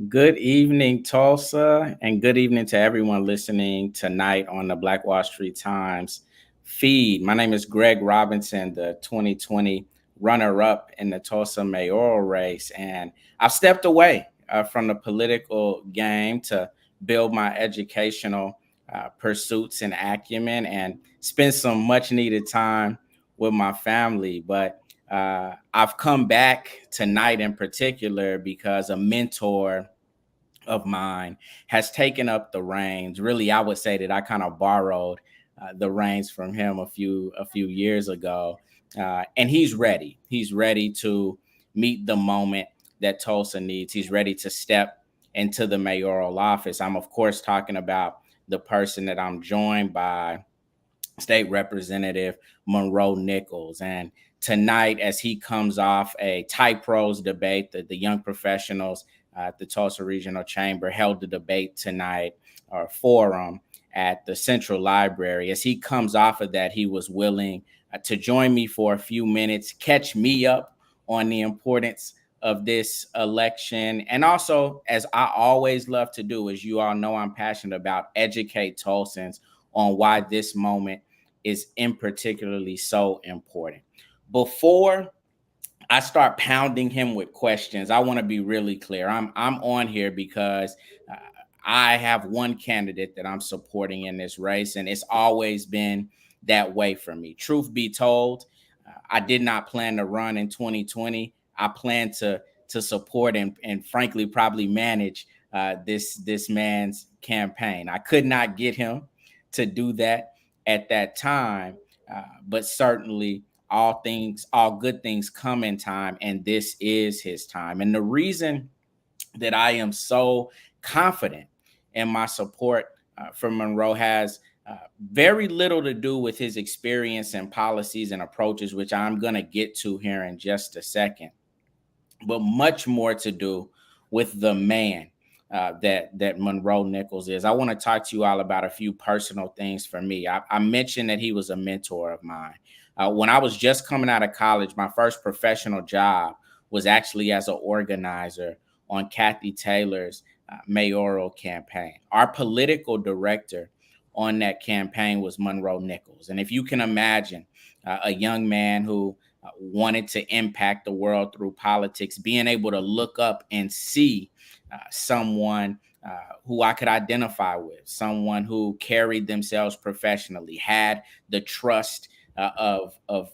Good evening, Tulsa, and good evening to everyone listening tonight on the Black Wall Street Times feed. My name is Greg Robinson, the 2020 runner-up in the Tulsa Mayoral race, and I've stepped away from the political game to build my educational pursuits and acumen and spend some much-needed time with my family. But I've come back tonight in particular because a mentor of mine has taken up the reins. Really, I would say that I kind of borrowed the reins from him a few years ago, and he's ready. He's ready to meet the moment that Tulsa needs. He's ready to step into the mayoral office. I'm of course talking about the person that I'm joined by, State Representative Monroe Nichols. And tonight, as he comes off a tight pros debate, the young professionals at the Tulsa Regional Chamber held the debate tonight or forum at the Central Library. As he comes off of that, he was willing to join me for a few minutes, catch me up on the importance of this election. And also, as I always love to do, as you all know, I'm passionate about educate Tulsans on why this moment is in particularly so important. Before I start pounding him with questions, I want to be really clear. I'm on here because uh, I have one candidate that I'm supporting in this race, and it's always been that way for me. Truth be told, I did not plan to run in 2020. I plan to support and frankly probably manage this man's campaign. I could not get him to do that at that time, but certainly all good things come in time, and this is his time. And the reason that I am so confident in my support for Monroe has very little to do with his experience and policies and approaches, which I'm going to get to here in just a second, but much more to do with the man that Monroe Nichols is. I want to talk to you all about a few personal things for me. I mentioned that he was a mentor of mine. When I was just coming out of college, my first professional job was actually as an organizer on Kathy Taylor's mayoral campaign. Our political director on that campaign was Monroe Nichols. And if you can imagine a young man who wanted to impact the world through politics, being able to look up and see someone who I could identify with, someone who carried themselves professionally, had the trust of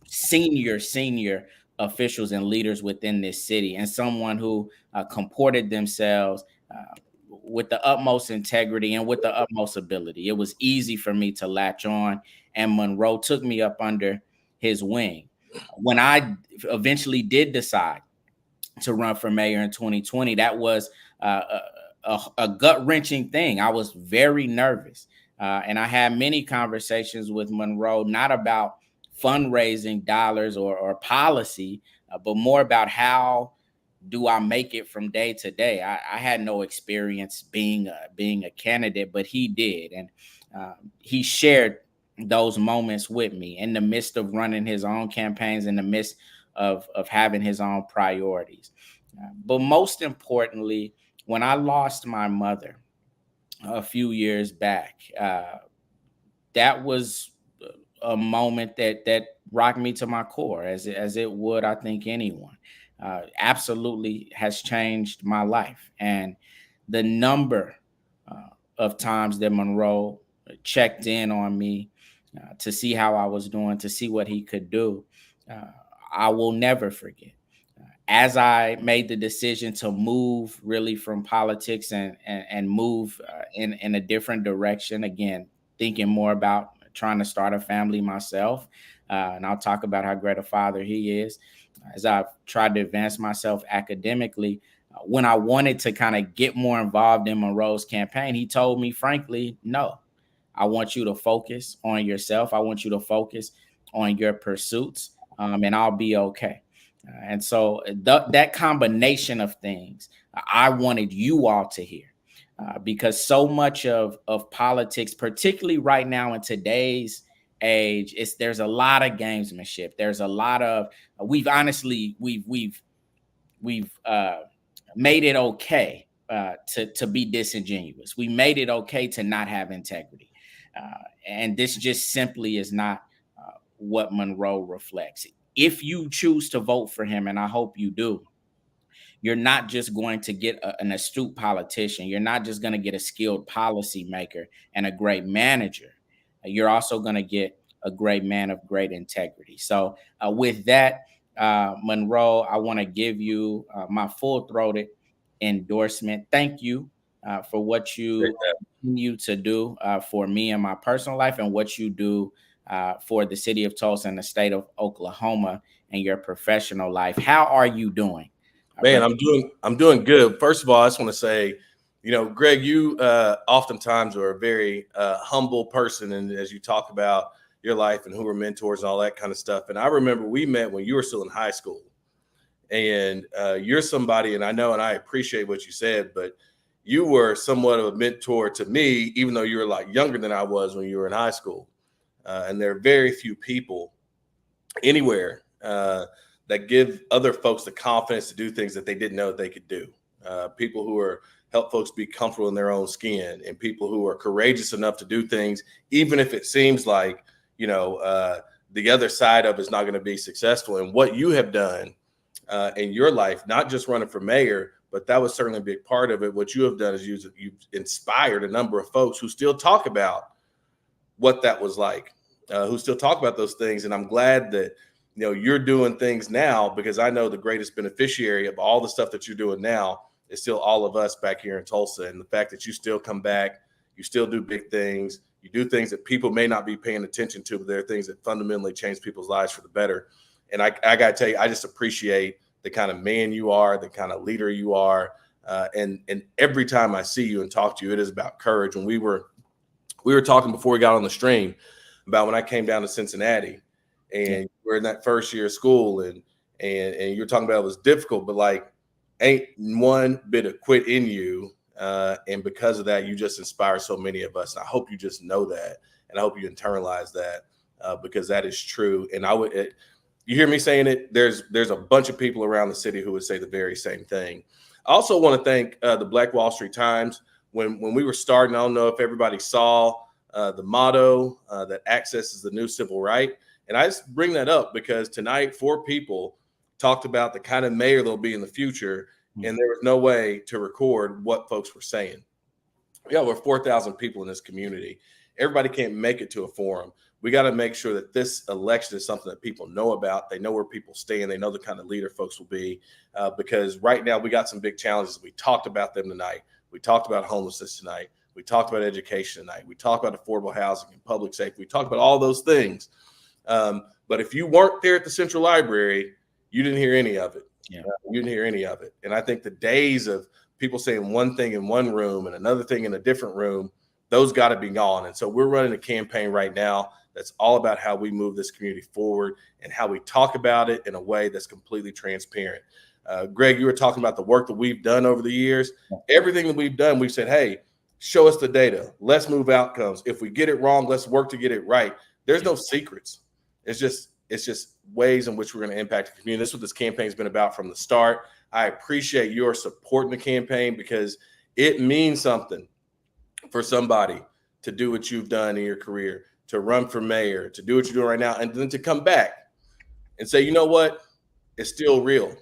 senior officials and leaders within this city, and someone who comported themselves with the utmost integrity and with the utmost ability. It was easy for me to latch on, and Monroe took me up under his wing. When I eventually did decide to run for mayor in 2020, that was a gut wrenching thing. I was very nervous. And I had many conversations with Monroe, not about fundraising dollars or policy, but more about how do I make it from day to day. I had no experience being a candidate, but he did, and he shared those moments with me in the midst of running his own campaigns, in the midst of having his own priorities. But most importantly, when I lost my mother a few years back, that was a moment that rocked me to my core, as it would, I think, anyone. Absolutely has changed my life, and the number of times that Monroe checked in on me to see how I was doing, to see what he could do, uh, I will never forget. As I made the decision to move really from politics and move in a different direction, again, thinking more about trying to start a family myself. And I'll talk about how great a father he is. As I've tried to advance myself academically, when I wanted to kind of get more involved in Monroe's campaign, he told me, frankly, no, I want you to focus on yourself. I want you to focus on your pursuits, and I'll be okay. And so that combination of things, I wanted you all to hear, because so much of politics, particularly right now in today's age, there's a lot of gamesmanship. There's a lot of we've honestly we've made it okay to be disingenuous. We made it okay to not have integrity. And this just simply is not what Monroe reflects. If you choose to vote for him, and I hope you do, you're not just going to get an astute politician. You're not just going to get a skilled policymaker and a great manager. You're also going to get a great man of great integrity. So with that, Monroe, I want to give you my full-throated endorsement. Thank you for what you continue to do for me in my personal life and what you do for the city of Tulsa and the state of Oklahoma in your professional life. How are you doing? Man, I'm doing good. First of all, I just want to say, Greg, you oftentimes are a very humble person, and as you talk about your life and who were mentors and all that kind of stuff. And I remember we met when you were still in high school, and you're somebody, and I know, and I appreciate what you said, but you were somewhat of a mentor to me, even though you were a lot younger than I was when you were in high school. And there are very few people anywhere that give other folks the confidence to do things that they didn't know they could do. People who are help folks be comfortable in their own skin, and people who are courageous enough to do things, even if it seems like, the other side of it's not going to be successful. And what you have done in your life, not just running for mayor, but that was certainly a big part of it. What you have done is you've inspired a number of folks who still talk about what that was like, who still talk about those things. And I'm glad that you're doing things now, because I know the greatest beneficiary of all the stuff that you're doing now is still all of us back here in Tulsa. And the fact that you still come back, you still do big things, you do things that people may not be paying attention to, but there are things that fundamentally change people's lives for the better. And I got to tell you, I just appreciate the kind of man you are, the kind of leader you are. And every time I see you and talk to you, it is about courage. When we were talking before we got on the stream about when I came down to Cincinnati, and we're in that first year of school, and you're talking about it was difficult, but like ain't one bit of quit in you. And because of that, you just inspire so many of us. And I hope you just know that, and I hope you internalize that, because that is true. And you hear me saying it, there's a bunch of people around the city who would say the very same thing. I also want to thank the Black Wall Street Times. When we were starting, I don't know if everybody saw the motto that access is the new civil right. And I just bring that up because tonight 4 people talked about the kind of mayor there'll be in the future, and there was no way to record what folks were saying. We got over 4,000 people in this community. Everybody can't make it to a forum. We got to make sure that this election is something that people know about. They know where people stand. They know the kind of leader folks will be, because right now we got some big challenges. We talked about them tonight. We talked about homelessness tonight. We talked about education tonight. We talked about affordable housing and public safety. We talked about all those things. But if you weren't there at the Central Library, you didn't hear any of it. You didn't hear any of it. And I think the days of people saying one thing in one room and another thing in a different room, those got to be gone. And so we're running a campaign right now that's all about how we move this community forward and how we talk about it in a way that's completely transparent. Greg, you were talking about the work that we've done over the years. Everything that we've done, we've said, hey, show us the data. Let's move outcomes. If we get it wrong, let's work to get it right. There's no secrets. It's just ways in which we're going to impact the community. This is what this campaign has been about from the start. I appreciate your supporting the campaign, because it means something for somebody to do what you've done in your career, to run for mayor, to do what you're doing right now, and then to come back and say, you know what, it's still real.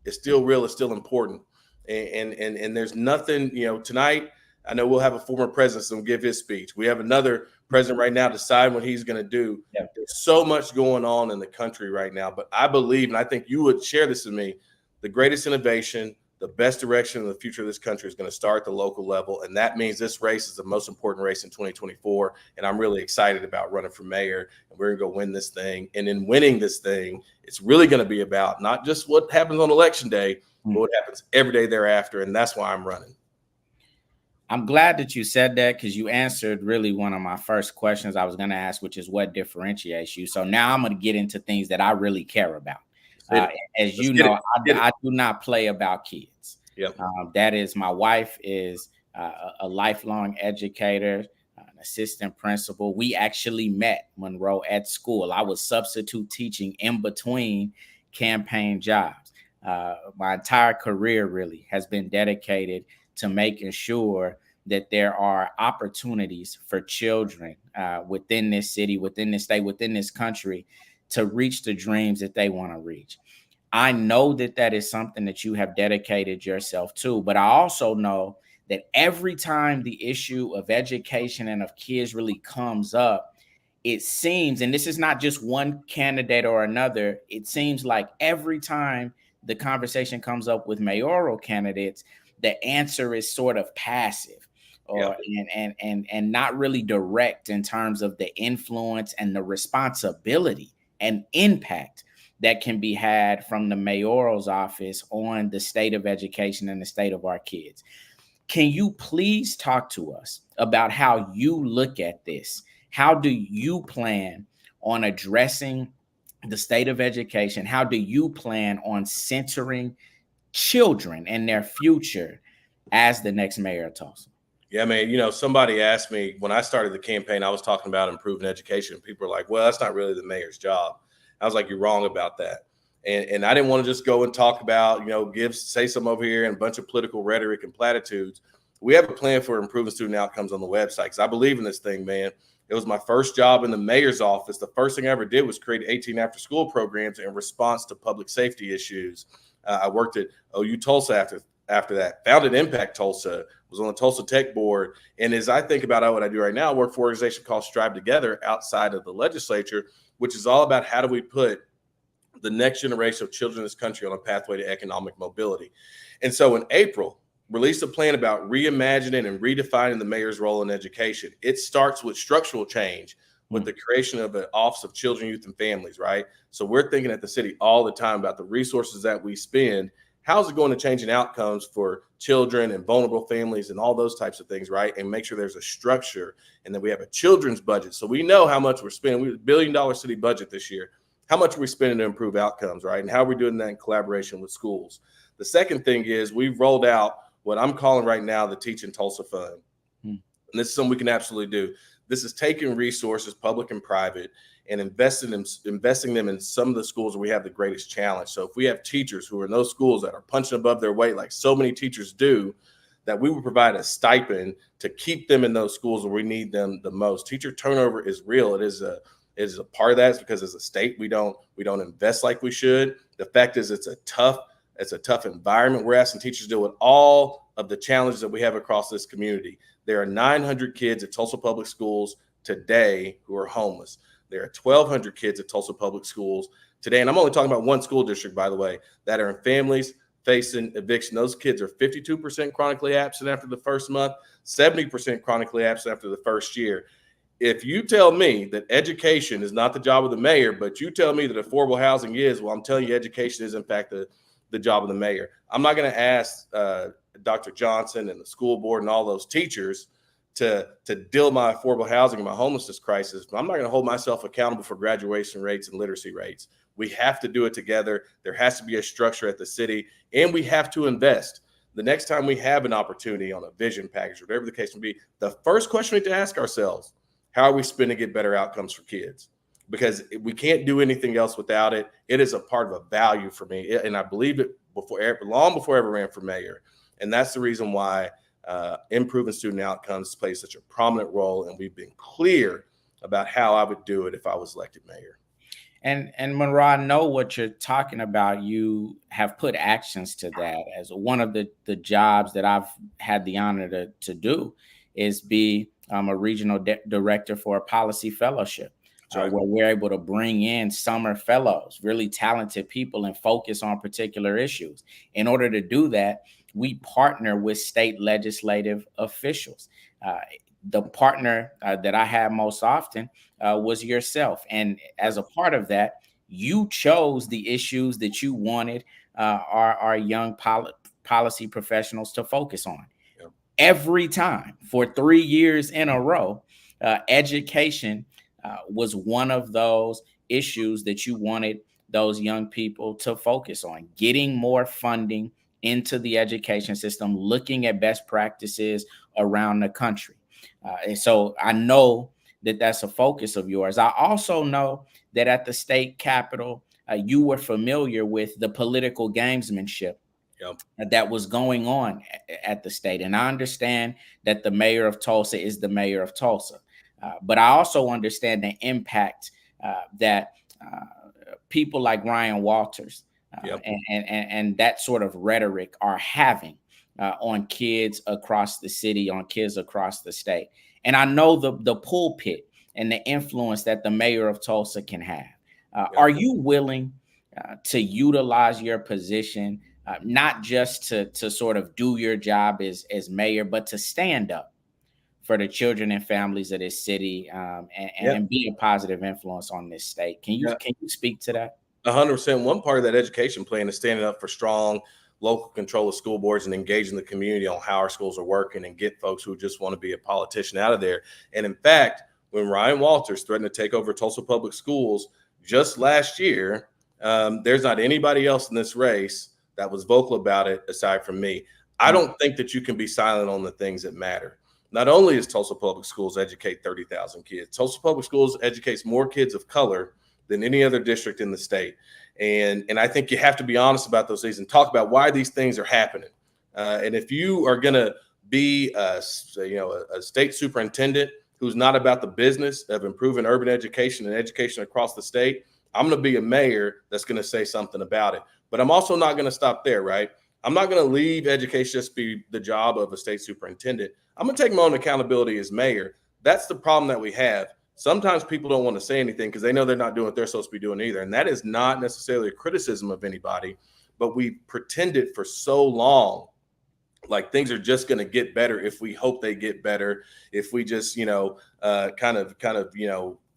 It's still real. It's still important. And there's nothing, tonight, I know we'll have a former president who will give his speech. We have another president right now decide what he's going to do. Yeah. There's so much going on in the country right now. But I believe, and I think you would share this with me, the greatest innovation, the best direction in the future of this country is going to start at the local level. And that means this race is the most important race in 2024. And I'm really excited about running for mayor. And we're going to go win this thing. And in winning this thing, it's really going to be about not just what happens on election day, but what happens every day thereafter. And that's why I'm running. I'm glad that you said that, because you answered really one of my first questions I was going to ask, which is what differentiates you. So now I'm going to get into things that I really care about. As you know, I do not play about kids. Yep. That is, my wife is a lifelong educator, an assistant principal. We actually met, Monroe, at school. I was substitute teaching in between campaign jobs. my entire career really has been dedicated to making sure that there are opportunities for children within this city, within this state, within this country to reach the dreams that they want to reach. I know that that is something that you have dedicated yourself to, but I also know that every time the issue of education and of kids really comes up, it seems, and this is not just one candidate or another, it seems like every time the conversation comes up with mayoral candidates, the answer is sort of passive Yeah. or and not really direct in terms of the influence and the responsibility and impact that can be had from the mayoral's office on the state of education and the state of our kids. Can you please talk to us about how you look at this? How do you plan on addressing the state of education? How do you plan on centering children and their future as the next mayor of Tulsa? Yeah, man. Somebody asked me when I started the campaign, I was talking about improving education. People were like, well, that's not really the mayor's job. I was like, you're wrong about that. And I didn't want to just go and talk about, say some over here and a bunch of political rhetoric and platitudes. We have a plan for improving student outcomes on the website because I believe in this thing, man. It was my first job in the mayor's office. The first thing I ever did was create 18 after school programs in response to public safety issues. I worked at OU Tulsa after that, founded Impact Tulsa, was on the Tulsa Tech Board. And as I think about what I do right now, I work for an organization called Strive Together outside of the legislature, which is all about how do we put the next generation of children in this country on a pathway to economic mobility. And so in April, released a plan about reimagining and redefining the mayor's role in education. It starts with structural change, with the creation of an Office of Children, Youth, and Families, right? So we're thinking at the city all the time about the resources that we spend. How's it going to change in outcomes for children and vulnerable families and all those types of things, right? And make sure there's a structure and that we have a children's budget. So we know how much we're spending. We have $1 billion city budget this year. How much are we spending to improve outcomes, right? And how are we doing that in collaboration with schools? The second thing is we've rolled out what I'm calling right now the Teach in Tulsa Fund. And this is something we can absolutely do. This is taking resources, public and private, and investing them in some of the schools where we have the greatest challenge. So if we have teachers who are in those schools that are punching above their weight, like so many teachers do, that we would provide a stipend to keep them in those schools where we need them the most. Teacher turnover is real. It is a part of that. It's because as a state, we don't invest like we should. The fact is it's a tough environment. We're asking teachers to deal with all of the challenges that we have across this community. There are 900 kids at Tulsa Public Schools today who are homeless. There are 1,200 kids at Tulsa Public Schools today, and I'm only talking about one school district, by the way, that are in families facing eviction. Those kids are 52% chronically absent after the first month, 70% chronically absent after the first year. If you tell me that education is not the job of the mayor, but you tell me that affordable housing is, well, I'm telling you education is, in fact, the job of the mayor. I'm not going to ask Dr. Johnson and the school board and all those teachers to deal with my affordable housing and my homelessness crisis. But I'm not going to hold myself accountable for graduation rates and literacy rates. We have to do it together. There has to be a structure at the city, and we have to invest. The next time we have an opportunity on a vision package, or whatever the case may be, the first question we have to ask ourselves, how are we spending to get better outcomes for kids? Because we can't do anything else without it. It is a part of a value for me. And I believe it long before I ever ran for mayor. And that's the reason why improving student outcomes plays such a prominent role. And we've been clear about how I would do it if I was elected mayor. And Monroe, I know what you're talking about. You have put actions to that. As one of the jobs that I've had the honor to do is be a regional director for a policy fellowship. Where we're able to bring in summer fellows, really talented people, and focus on particular issues. In order to do that, we partner with state legislative officials. The partner that I had most often was yourself. And as a part of that, you chose the issues that you wanted our young policy professionals to focus on. Yep. Every time for 3 years in a row, education was one of those issues that you wanted those young people to focus on, getting more funding into the education system, looking at best practices around the country. And so I know that that's a focus of yours. I also know that at the state capitol, you were familiar with the political gamesmanship Yep. that was going on at the state. And I understand that the mayor of Tulsa is the mayor of Tulsa. But I also understand the impact that people like Ryan Walters Yep. and that sort of rhetoric are having on kids across the city, on kids across the state. And I know the pulpit and the influence that the mayor of Tulsa can have. Yep. Are you willing to utilize your position, not just to sort of do your job as mayor, but to stand up for the children and families of this city, Yep. and be a positive influence on this state? Can you Yeah. speak to that? 100%. One part of that education plan is standing up for strong local control of school boards and engaging the community on how our schools are working and get folks who just want to be a politician out of there. And in fact, when Ryan Walters threatened to take over Tulsa Public Schools just last year, there's not anybody else in this race that was vocal about it aside from me. I don't think that you can be silent on the things that matter. Not only does Tulsa Public Schools educate 30,000 kids, Tulsa Public Schools educates more kids of color than any other district in the state. And I think you have to be honest about those things and talk about why these things are happening. And if you are going to be a state superintendent who's not about the business of improving urban education and education across the state, I'm going to be a mayor that's going to say something about it. But I'm also not going to stop there, right? I'm not going to leave education just be the job of a state superintendent. I'm going to take my own accountability as mayor. That's the problem that we have. Sometimes people don't want to say anything because they know they're not doing what they're supposed to be doing either. And that is not necessarily a criticism of anybody, but we pretended for so long like things are just going to get better if we hope they get better. If we just, kind of,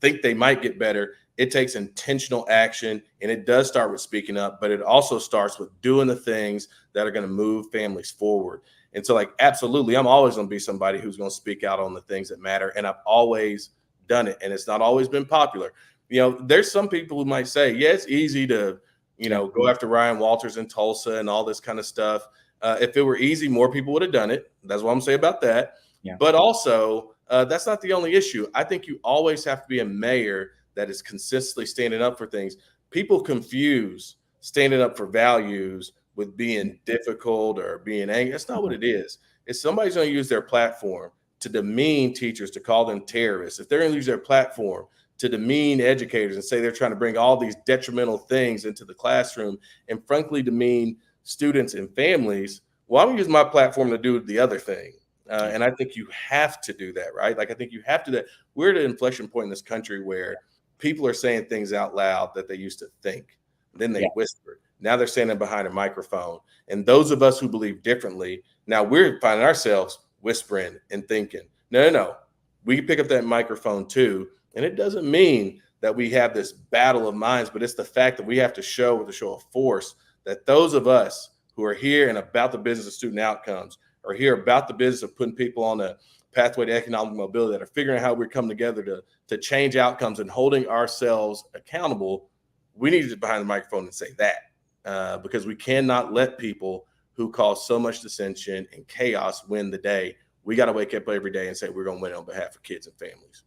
think they might get better. It takes intentional action, and it does start with speaking up, but it also starts with doing the things that are going to move families forward. And so, absolutely, I'm always going to be somebody who's going to speak out on the things that matter. And I've always done it, and it's not always been popular. There's some people who might say, yeah, it's easy to, go after Ryan Walters in Tulsa and all this kind of stuff. If it were easy, more people would have done it. That's what I'm saying about that. Yeah. But also, that's not the only issue. I think you always have to be a mayor that is consistently standing up for things. People confuse standing up for values with being difficult or being angry. That's not what it is. If somebody's going to use their platform to demean teachers, to call them terrorists, if they're going to use their platform to demean educators and say they're trying to bring all these detrimental things into the classroom and frankly demean students and families, well, I'm going to use my platform to do the other thing. And I think you have to do that, right? I think you have to do that. We're at an inflection point in this country where people are saying things out loud that they used to think. Then they whispered. Now they're saying it behind a microphone. And those of us who believe differently, now we're finding ourselves whispering and thinking, no, we can pick up that microphone too. And it doesn't mean that we have this battle of minds, but it's the fact that we have to show with a show of force that those of us who are here and about the business of student outcomes, are here about the business of putting people on a pathway to economic mobility, that are figuring out how we come together to change outcomes and holding ourselves accountable. We need to get behind the microphone and say that because we cannot let people who cause so much dissension and chaos win the day. We got to wake up every day and say we're going to win on behalf of kids and families.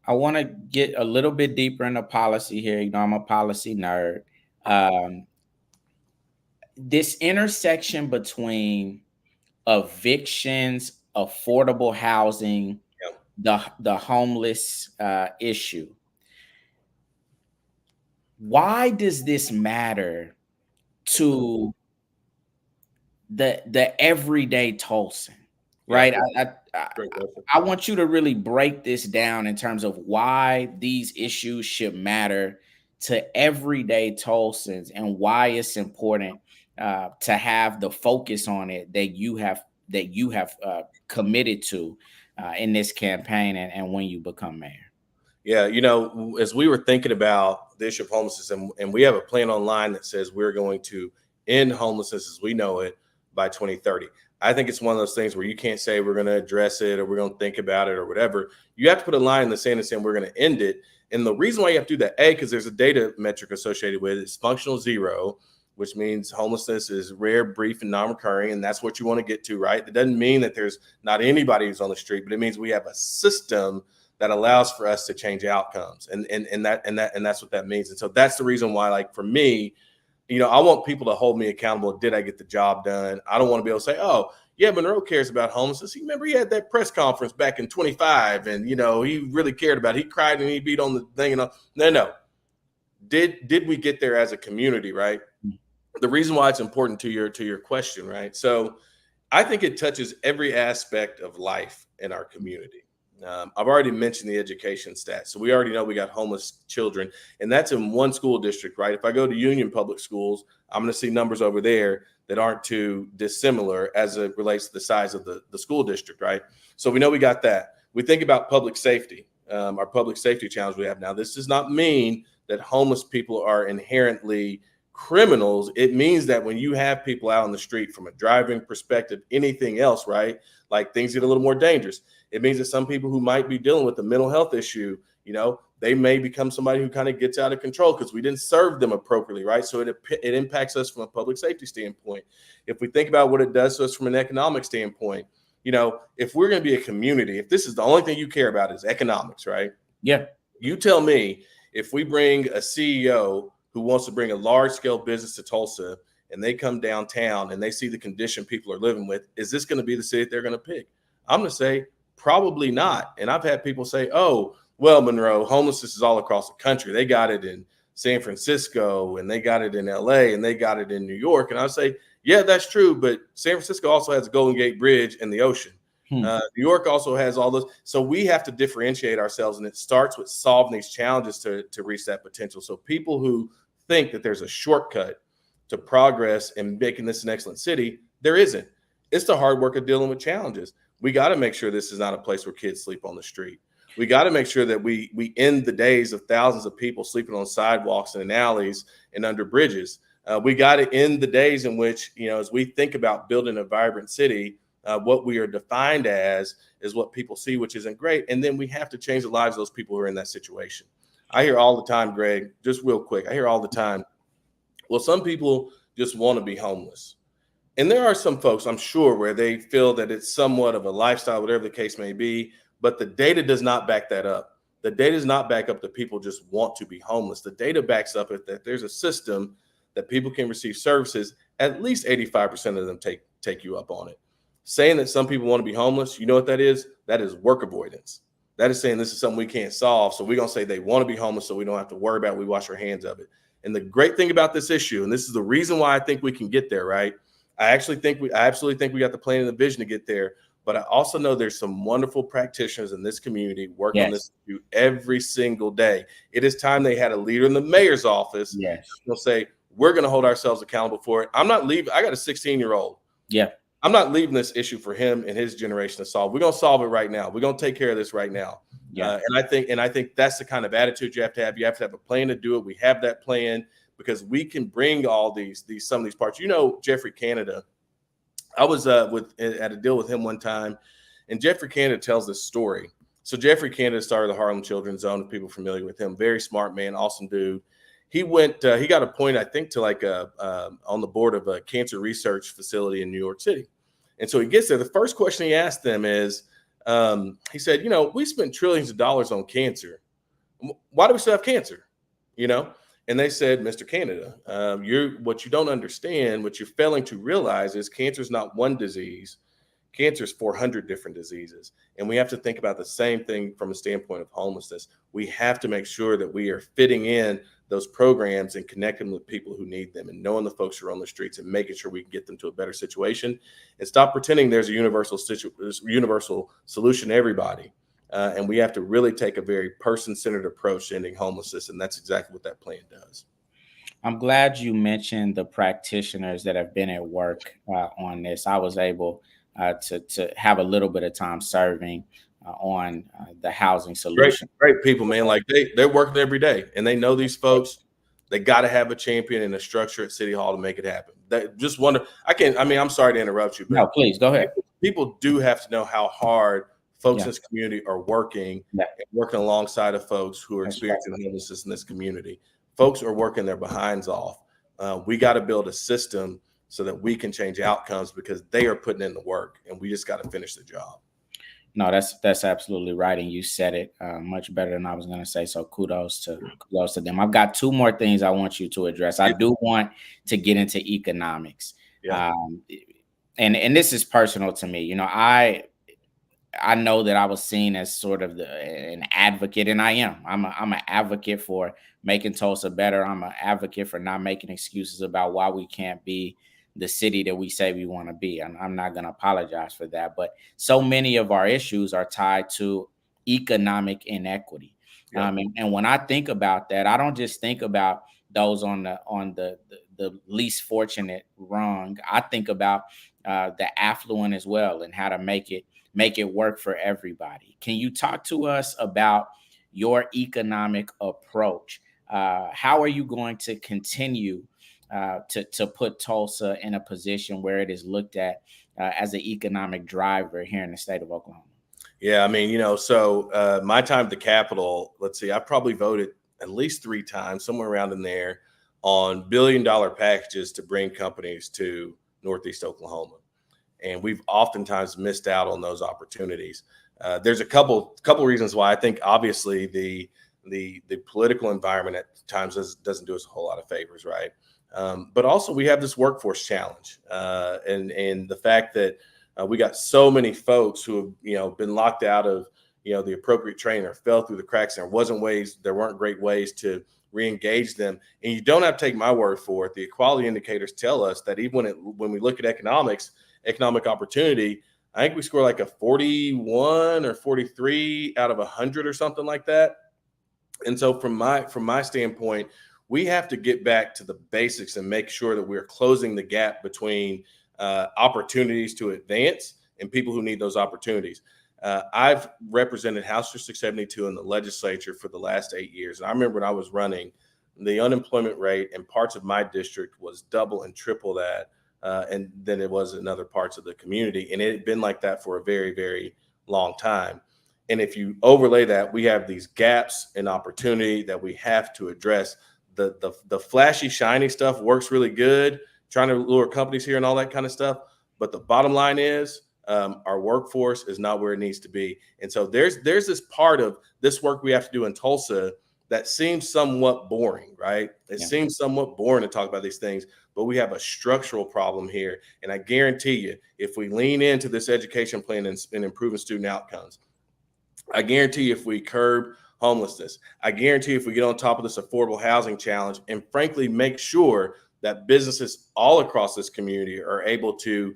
I want to get a little bit deeper into policy here. I'm a policy nerd. This intersection between evictions, affordable housing, the homeless issue. Why does this matter to the everyday Tulsan? Right? I want you to really break this down in terms of why these issues should matter to everyday Tulsans and why it's important to have the focus on it that you have committed to in this campaign and when you become mayor. Yeah, as we were thinking about the issue of homelessness, and we have a plan online that says we're going to end homelessness as we know it by 2030. I think it's one of those things where you can't say we're going to address it or we're going to think about it or whatever. You have to put a line in the sand and say we're going to end it. And the reason why you have to do that, because there's a data metric associated with it. It's functional zero, which means homelessness is rare, brief, and non-recurring. And that's what you want to get to, right? It doesn't mean that there's not anybody who's on the street, but it means we have a system that allows for us to change outcomes. And that's what that means. And so that's the reason why, like, for me, I want people to hold me accountable. Did I get the job done? I don't want to be able to say, oh, yeah, Monroe cares about homelessness. You remember he had that press conference back in 25 and, he really cared about it. He cried and he beat on the thing. No. Did we get there as a community, right? The reason why it's important to your question, right? So I think it touches every aspect of life in our community. I've already mentioned the education stats. So we already know we got homeless children, and that's in one school district, right? If I go to Union Public Schools, I'm going to see numbers over there that aren't too dissimilar as it relates to the size of the school district, right? So we know we got that. We think about public safety, our public safety challenge we have now. This does not mean that homeless people are inherently criminals. It means that when you have people out on the street, from a driving perspective, anything else, right? Like, things get a little more dangerous. It means that some people who might be dealing with a mental health issue, they may become somebody who kind of gets out of control because we didn't serve them appropriately, right? So it impacts us from a public safety standpoint. If we think about what it does to us from an economic standpoint, if we're going to be a community, if this is the only thing you care about is economics, right? Yeah. You tell me, if we bring a CEO who wants to bring a large scale business to Tulsa and they come downtown and they see the condition people are living with, is this going to be the city they're going to pick? I'm going to say probably not. And I've had people say, oh, well, Monroe, homelessness is all across the country. They got it in San Francisco and they got it in LA and they got it in New York. And I say, yeah, that's true. But San Francisco also has the Golden Gate Bridge and the ocean. New York also has all those. So we have to differentiate ourselves. And it starts with solving these challenges to reach that potential. So people who think that there's a shortcut to progress and making this an excellent city, there isn't. It's the hard work of dealing with challenges. We got to make sure this is not a place where kids sleep on the street. We got to make sure that we end the days of thousands of people sleeping on sidewalks and in alleys and under bridges. We got to end the days in which, as we think about building a vibrant city, what we are defined as is what people see, which isn't great. And then we have to change the lives of those people who are in that situation. I hear all the time, Greg, just real quick, I hear all the time, well, some people just want to be homeless. And there are some folks, I'm sure, where they feel that it's somewhat of a lifestyle, whatever the case may be, but the data does not back that up. The data does not back up that people just want to be homeless. The data backs up that there's a system that people can receive services. At least 85% of them take you up on it. Saying that some people want to be homeless, you know what that is? That is work avoidance. That is saying this is something we can't solve. So we're going to say they want to be homeless so we don't have to worry about it. We wash our hands of it. And the great thing about this issue, and this is the reason why I think we can get there, right? I absolutely think we got the plan and the vision to get there. But I also know there's some wonderful practitioners in this community working on this issue every single day. It is time they had a leader in the mayor's office. Yes. They'll say, we're going to hold ourselves accountable for it. I'm not leaving. I got a 16-year-old. Yeah. I'm not leaving this issue for him and his generation to solve. We're going to solve it right now. We're going to take care of this right now. Yeah. And I think that's the kind of attitude you have to have. You have to have a plan to do it. We have that plan because we can bring all some of these parts. Jeffrey Canada, I was at a deal with him one time, and Jeffrey Canada tells this story. So Jeffrey Canada started the Harlem Children's Zone. If people are familiar with him, very smart man, awesome dude. He got appointed, I think, to on the board of a cancer research facility in New York City. And so he gets there. The first question he asked them is, he said, we spent trillions of dollars on cancer. Why do we still have cancer? And they said, Mr. Canada, what you don't understand, what you're failing to realize is cancer is not one disease. Cancer is 400 different diseases. And we have to think about the same thing from a standpoint of homelessness. We have to make sure that we are fitting in those programs and connecting with people who need them and knowing the folks who are on the streets and making sure we can get them to a better situation and stop pretending there's a universal solution to everybody. And we have to really take a very person-centered approach to ending homelessness. And that's exactly what that plan does. I'm glad you mentioned the practitioners that have been at work on this. I was able to have a little bit of time serving on the housing solution. Great people, man. Like they're working every day and they know these folks. They got to have a champion and a structure at City Hall to make it happen. Just wonder. I'm sorry to interrupt you, but no, please go ahead. People do have to know how hard folks in this community are working and working alongside of folks who are experiencing homelessness in this community. Folks are working their behinds off. We got to build a system so that we can change outcomes because they are putting in the work and we just got to finish the job. No, that's absolutely right, and you said it much better than I was going to say. So kudos to them. I've got two more things I want you to address. I do want to get into economics, Yeah. um, and this is personal to me. I know that I was seen as sort of an advocate, and I am. I'm an advocate for making Tulsa better. I'm an advocate for not making excuses about why we can't be the city that we say we want to be. I'm not going to apologize for that. But so many of our issues are tied to economic inequity. Yeah. And when I think about that, I don't just think about those on the least fortunate rung. I think about the affluent as well, and how to make it work for everybody. Can you talk to us about your economic approach? How are you going to continue to put Tulsa in a position where it is looked at as an economic driver here in the state of Oklahoma? Yeah, I mean, so my time at the Capitol, let's see, I probably voted at least 3 times, somewhere around in there, on $1 billion packages to bring companies to Northeast Oklahoma, and we've oftentimes missed out on those opportunities. There's a couple reasons why. I think obviously the political environment at times doesn't do us a whole lot of favors, right? But also we have this workforce challenge, and the fact that we got so many folks who have been locked out of the appropriate training or fell through the cracks. There weren't great ways to re-engage them. And you don't have to take my word for it. The equality indicators tell us that even when we look at economic opportunity, I think we score like a 41 or 43 out of 100 or something like that. And so from my standpoint, we have to get back to the basics and make sure that we're closing the gap between opportunities to advance and people who need those opportunities. I've represented House District 72 in the legislature for the last 8 years. And I remember when I was running, the unemployment rate in parts of my district was double and triple that, and than it was in other parts of the community. And it had been like that for a very, very long time. And if you overlay that, we have these gaps in opportunity that we have to address. The flashy, shiny stuff works really good, trying to lure companies here and all that kind of stuff. But the bottom line is our workforce is not where it needs to be. And so there's this part of this work we have to do in Tulsa that seems somewhat boring, right? It seems somewhat boring to talk about these things, but we have a structural problem here. And I guarantee you, if we lean into this education plan and improving student outcomes, I guarantee you if we curb homelessness, I guarantee if we get on top of this affordable housing challenge and frankly make sure that businesses all across this community are able to,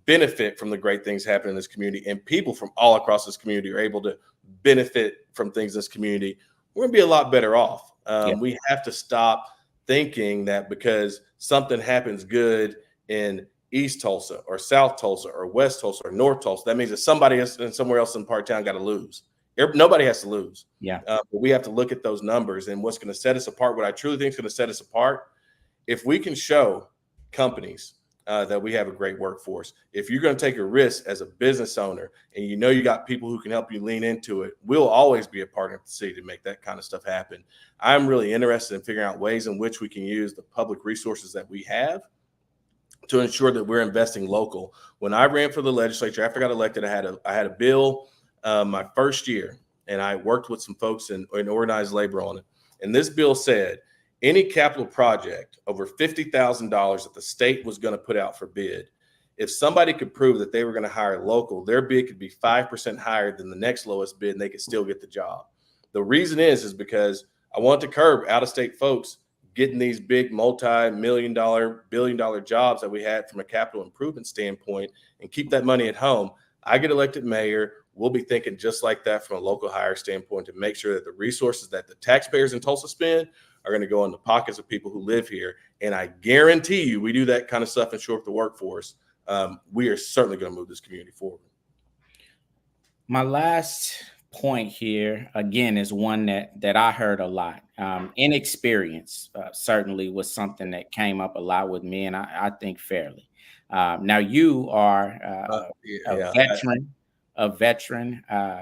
benefit from the great things happening in this community, and people from all across this community are able to benefit from things in this community, we're going to be a lot better off. We have to stop thinking that because something happens good in East Tulsa or South Tulsa or West Tulsa or North Tulsa, that means that somebody else and somewhere else in part of town got to lose. Nobody has to lose. But we have to look at those numbers and what's going to set us apart. What I truly think is going to set us apart, if we can show companies that we have a great workforce, if you're going to take a risk as a business owner and you got people who can help you lean into it, we'll always be a partner of the city to make that kind of stuff happen. I'm really interested in figuring out ways in which we can use the public resources that we have to ensure that we're investing local. When I ran for the legislature, after I got elected, I had a bill my first year, and I worked with some folks in organized labor on it. And this bill said any capital project over $50,000 that the state was going to put out for bid, if somebody could prove that they were going to hire local, their bid could be 5% higher than the next lowest bid, and they could still get the job. The reason is because I want to curb out-of-state folks getting these big multi-million-dollar, billion-dollar jobs that we had from a capital improvement standpoint and keep that money at home. I get elected mayor, we'll be thinking just like that from a local hire standpoint to make sure that the resources that the taxpayers in Tulsa spend are going to go in the pockets of people who live here. And I guarantee you, we do that kind of stuff and shore up the workforce, we are certainly going to move this community forward. My last point here, again, is one that I heard a lot. Inexperience certainly was something that came up a lot with me, and I think fairly. Now you are a veteran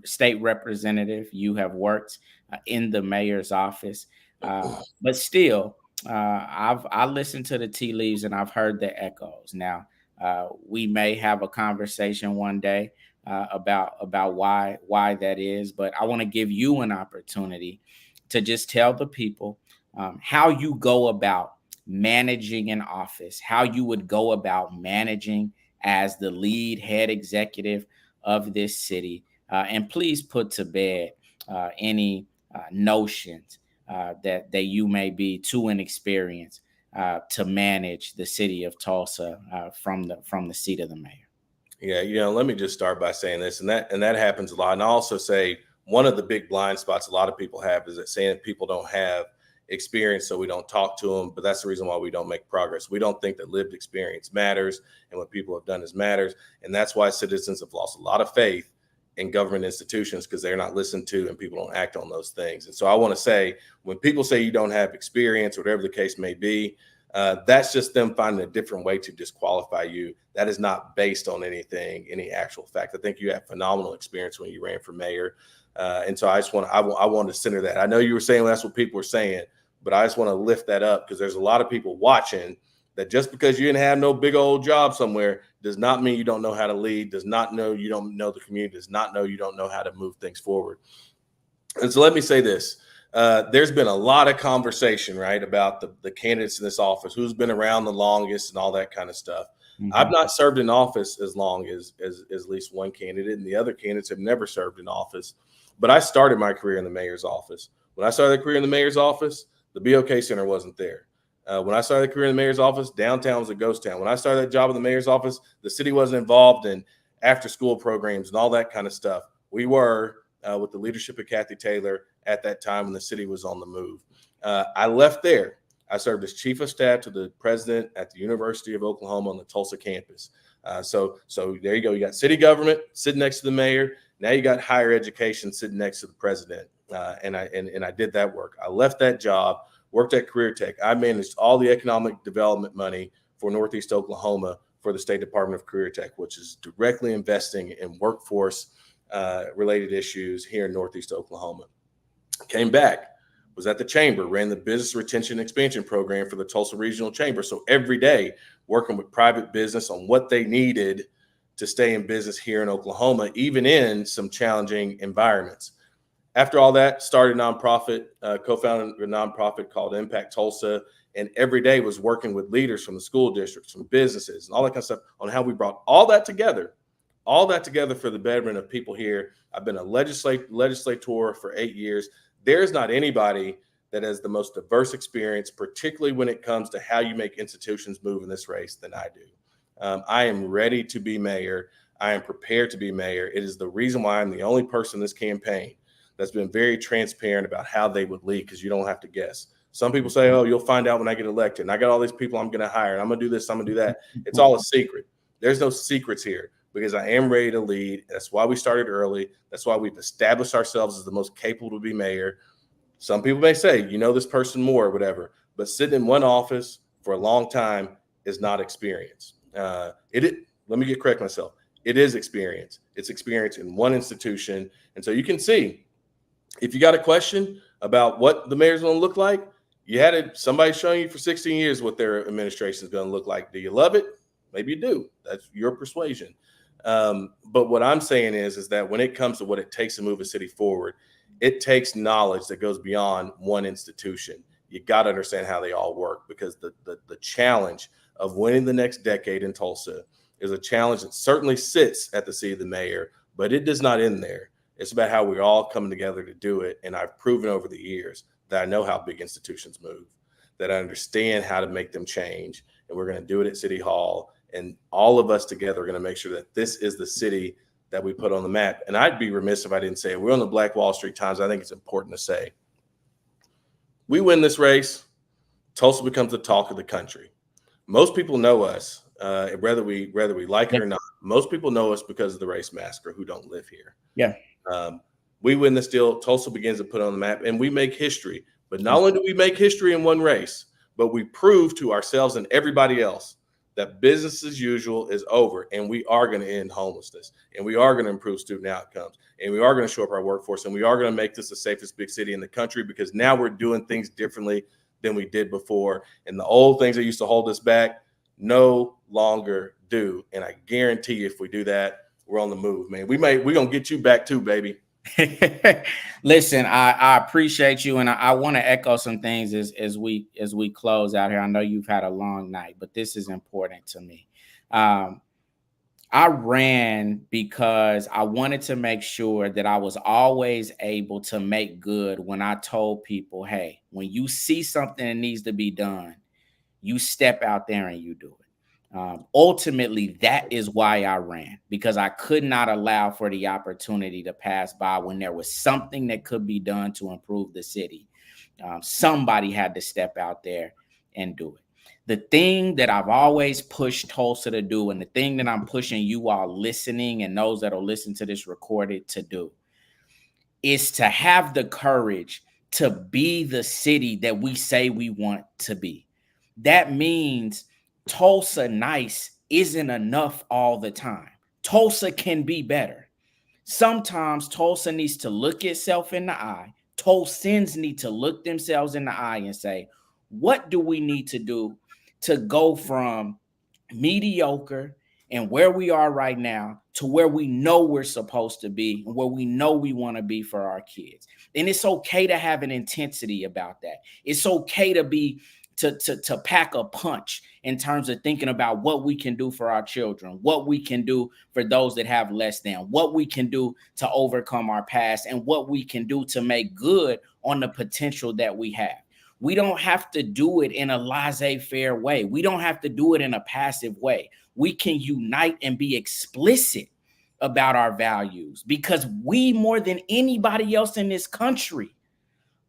state representative. You have worked in the mayor's office, but still, I listened to the tea leaves and I've heard the echoes. Now, We may have a conversation one day about why that is, but I want to give you an opportunity to just tell the people how you go about managing an office, how you would go about managing as the lead head executive of this city, and please put to bed any notions that you may be too inexperienced to manage the city of Tulsa from the seat of the mayor. Yeah, let me just start by saying this, and that happens a lot. And I also say one of the big blind spots a lot of people have is that saying that people don't have experience, so we don't talk to them. But that's the reason why we don't make progress. We don't think that lived experience matters, and what people have done is matters, and that's why citizens have lost a lot of faith in government institutions, because they're not listened to and people don't act on those things. And so I want to say, when people say you don't have experience, whatever the case may be, that's just them finding a different way to disqualify you. That is not based on anything, any actual fact. I think you have phenomenal experience when you ran for mayor. And so I want to center that. I know you were saying that's what people were saying, but I just want to lift that up, because there's a lot of people watching that just because you didn't have no big old job somewhere does not mean you don't know how to lead, does not know you don't know the community, does not know you don't know how to move things forward. And so let me say this. There's been a lot of conversation, right, about the candidates in this office, who's been around the longest and all that kind of stuff. Mm-hmm. I've not served in office as long as at least one candidate, and the other candidates have never served in office. But I started my career in the mayor's office. When I started a career in the mayor's office, the BOK Center wasn't there. When I started a career in the mayor's office, downtown was a ghost town. When I started that job in the mayor's office, the city wasn't involved in after-school programs and all that kind of stuff. We were, with the leadership of Kathy Taylor at that time when the city was on the move. I left there. I served as chief of staff to the president at the University of Oklahoma on the Tulsa campus. So there you go. You got city government sitting next to the mayor. Now you got higher education sitting next to the president. And I did that work. I left that job, worked at Career Tech. I managed all the economic development money for Northeast Oklahoma for the State Department of Career Tech, which is directly investing in workforce related issues here in Northeast Oklahoma. Came back, was at the chamber, ran the business retention expansion program for the Tulsa Regional Chamber. So every day working with private business on what they needed to stay in business here in Oklahoma, even in some challenging environments. After all that, started a nonprofit, co-founded a nonprofit called Impact Tulsa, and every day was working with leaders from the school districts, from businesses, and all that kind of stuff on how we brought all that together for the betterment of people here. I've been a legislator for 8 years. There's not anybody that has the most diverse experience, particularly when it comes to how you make institutions move in this race, than I do. I am ready to be mayor. I am prepared to be mayor. It is the reason why I'm the only person in this campaign that's been very transparent about how they would lead, because you don't have to guess. Some people say, oh, you'll find out when I get elected, and I got all these people I'm going to hire, and I'm going to do this, I'm going to do that. It's all a secret. There's no secrets here, because I am ready to lead. That's why we started early. That's why we've established ourselves as the most capable to be mayor. Some people may say, this person more or whatever, but sitting in one office for a long time is not experience. Let me get correct myself. It is experience. It's experience in one institution. And so you can see, if you got a question about what the mayor's going to look like, you had somebody showing you for 16 years what their administration is going to look like. Do you love it? Maybe you do. That's your persuasion. But what I'm saying is that when it comes to what it takes to move a city forward, it takes knowledge that goes beyond one institution. You got to understand how they all work, because the challenge of winning the next decade in Tulsa is a challenge that certainly sits at the seat of the mayor, but it does not end there. It's about how we're all coming together to do it. And I've proven over the years that I know how big institutions move, that I understand how to make them change. And we're going to do it at City Hall. And all of us together are going to make sure that this is the city that we put on the map. And I'd be remiss if I didn't say it. We're on the Black Wall Street Times. I think it's important to say, we win this race, Tulsa becomes the talk of the country. Most people know us, whether we like it or not. Most people know us because of the race massacre, who don't live here. Yeah. We win this deal. Tulsa begins to put on the map, and we make history. But not only do we make history in one race, but we prove to ourselves and everybody else that business as usual is over, and we are going to end homelessness, and we are going to improve student outcomes, and we are going to shore up our workforce, and we are going to make this the safest big city in the country, because now we're doing things differently than we did before. And the old things that used to hold us back no longer do. And I guarantee you, if we do that, we're on the move, man. We're going to get you back too, baby. Listen, I appreciate you, and I want to echo some things as we close out here. I know you've had a long night, but this is important to me. I ran because I wanted to make sure that I was always able to make good when I told people, hey, when you see something that needs to be done, you step out there and you do it. Ultimately, that is why I ran, because I could not allow for the opportunity to pass by when there was something that could be done to improve the city. Somebody had to step out there and do it. The thing that I've always pushed Tulsa to do, and the thing that I'm pushing you all listening and those that will listen to this recorded to do, is to have the courage to be the city that we say we want to be. That means Tulsa nice isn't enough all the time. Tulsa can be better. Sometimes Tulsa needs to look itself in the eye. Tulsans need to look themselves in the eye and say, what do we need to do to go from mediocre and where we are right now to where we know we're supposed to be and where we know we want to be for our kids? And it's okay to have an intensity about that. It's okay to be to pack a punch in terms of thinking about what we can do for our children, what we can do for those that have less than, what we can do to overcome our past, and what we can do to make good on the potential that we have. We don't have to do it in a laissez-faire way. We don't have to do it in a passive way. We can unite and be explicit about our values, because we, more than anybody else in this country,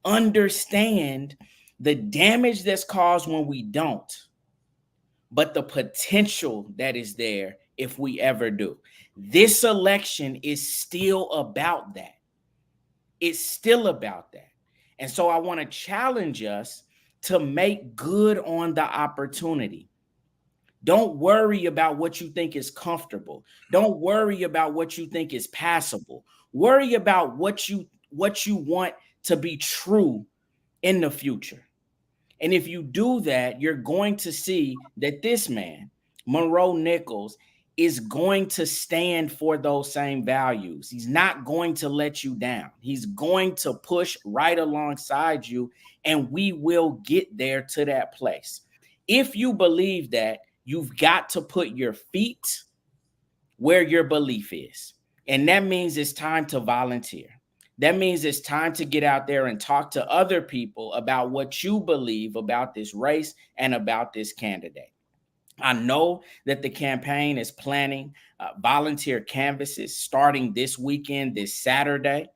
understand the damage that's caused when we don't, but the potential that is there if we ever do. This election is still about that. It's still about that. And so I want to challenge us to make good on the opportunity. Don't worry about what you think is comfortable. Don't worry about what you think is passable. Worry about what you want to be true in the future. And if you do that, you're going to see that this man, Monroe Nichols, is going to stand for those same values. He's not going to let you down. He's going to push right alongside you, and we will get there to that place. If you believe that, you've got to put your feet where your belief is. And that means it's time to volunteer. That means it's time to get out there and talk to other people about what you believe about this race and about this candidate. I know that the campaign is planning volunteer canvases starting this weekend, this Saturday.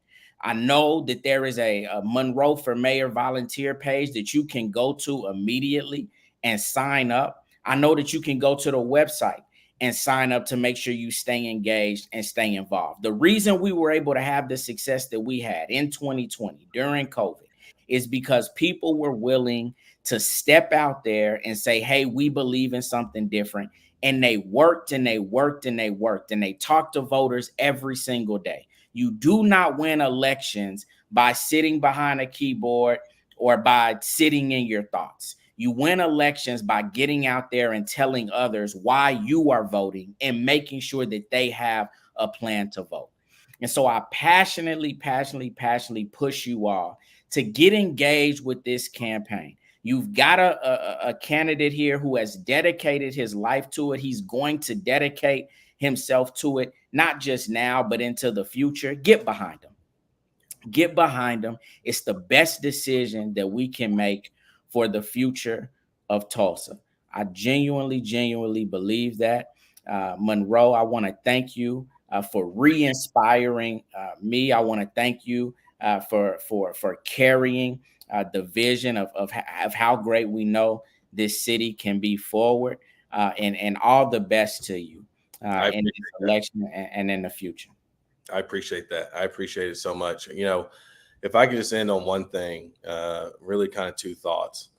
I know that there is a Monroe for Mayor volunteer page that you can go to immediately and sign up. I know that you can go to the website and sign up to make sure you stay engaged and stay involved. The reason we were able to have the success that we had in 2020 during COVID is because people were willing to step out there and say, hey, we believe in something different. And they worked and they worked and they worked and they talked to voters every single day. You do not win elections by sitting behind a keyboard or by sitting in your thoughts. You win elections by getting out there and telling others why you are voting and making sure that they have a plan to vote. And so I passionately push you all to get engaged with this campaign. You've got a candidate here who has dedicated his life to it. He's going to dedicate himself to it, not just now, but into the future. Get behind him. Get behind him. It's the best decision that we can make for the future of Tulsa. I genuinely believe that. Monroe, I want to thank you for re-inspiring me. I want to thank you for carrying the vision of how great we know this city can be forward, and all the best to you in this election and in the future. I appreciate that. I appreciate it so much. You know, if I could just end on one thing, really kind of two thoughts.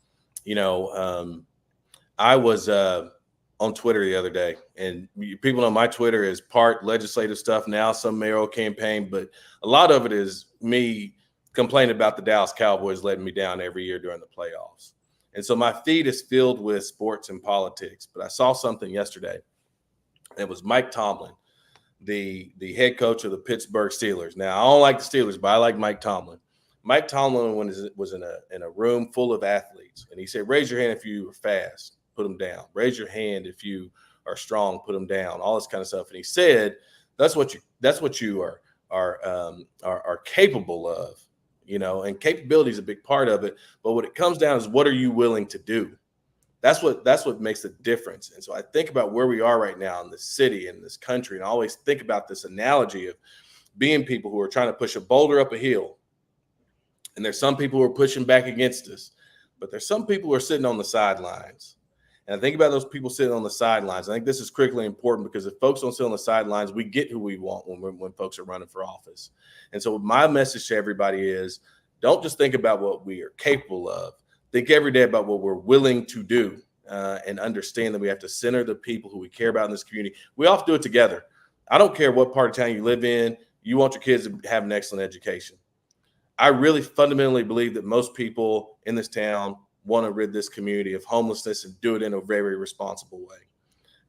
You know, I was on Twitter the other day, and people know my Twitter is part legislative stuff now, some mayoral campaign, but a lot of it is me complaining about the Dallas Cowboys letting me down every year during the playoffs. And so my feed is filled with sports and politics, but I saw something yesterday It was Mike Tomlin, the head coach of the Pittsburgh Steelers. Now, I don't like the Steelers, but I like Mike Tomlin. Mike Tomlin was in a room full of athletes, and he said, "Raise your hand if you are fast, put them down. Raise your hand if you are strong, put them down." All this kind of stuff. And he said, "That's what you are capable of, you know. And capability is a big part of it. But what it comes down is, what are you willing to do? That's what makes the difference." And so I think about where we are right now in this city, in this country, and I always think about this analogy of being people who are trying to push a boulder up a hill. And there's some people who are pushing back against us, but there's some people who are sitting on the sidelines. And I think about those people sitting on the sidelines. I think this is critically important, because if folks don't sit on the sidelines, we get who we want when folks are running for office. And so my message to everybody is, don't just think about what we are capable of. Think every day about what we're willing to do, and understand that we have to center the people who we care about in this community. We all have to do it together. I don't care what part of town you live in. You want your kids to have an excellent education. I really fundamentally believe that most people in this town want to rid this community of homelessness and do it in a very responsible way.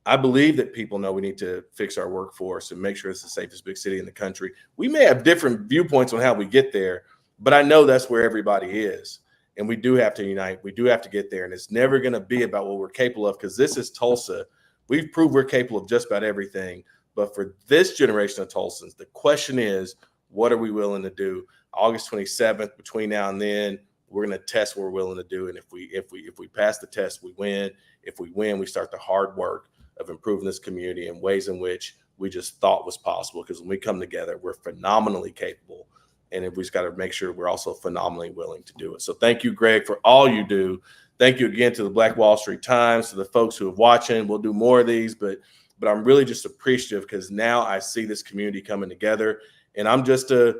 I believe that people know we need to fix our workforce and make sure it's the safest big city in the country. We may have different viewpoints on how we get there, but I know that's where everybody is. And we do have to unite. We do have to get there. And it's never going to be about what we're capable of, because this is Tulsa. We've proved we're capable of just about everything. But for this generation of Tulsans, the question is, what are we willing to do? August 27th, between now and then, we're going to test what we're willing to do. And if we pass the test, we win. If we win, we start the hard work of improving this community in ways in which we just thought was possible. Because when we come together, we're phenomenally capable. And we just got to make sure we're also phenomenally willing to do it. So thank you, Greg, for all you do. Thank you again to the Black Wall Street Times, to the folks who are watching. We'll do more of these, but I'm really just appreciative, because now I see this community coming together, and I'm just a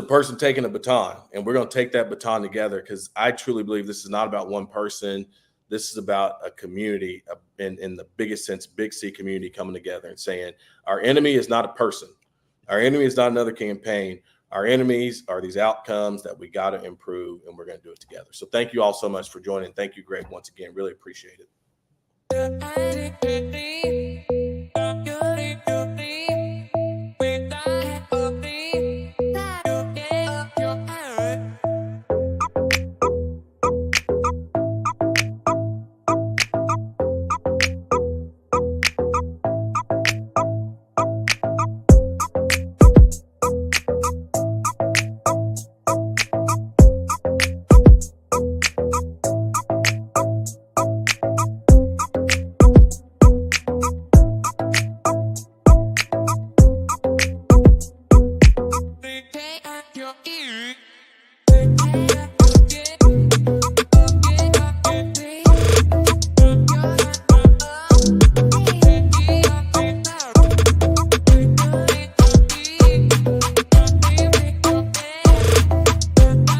person taking a baton, and we're going to take that baton together, because I truly believe this is not about one person. This is about a community, in the biggest sense, Big C community coming together and saying, our enemy is not a person. Our enemy is not another campaign. Our enemies are these outcomes that we got to improve, and we're going to do it together. So thank you all so much for joining. Thank you, Greg, once again. Really appreciate it.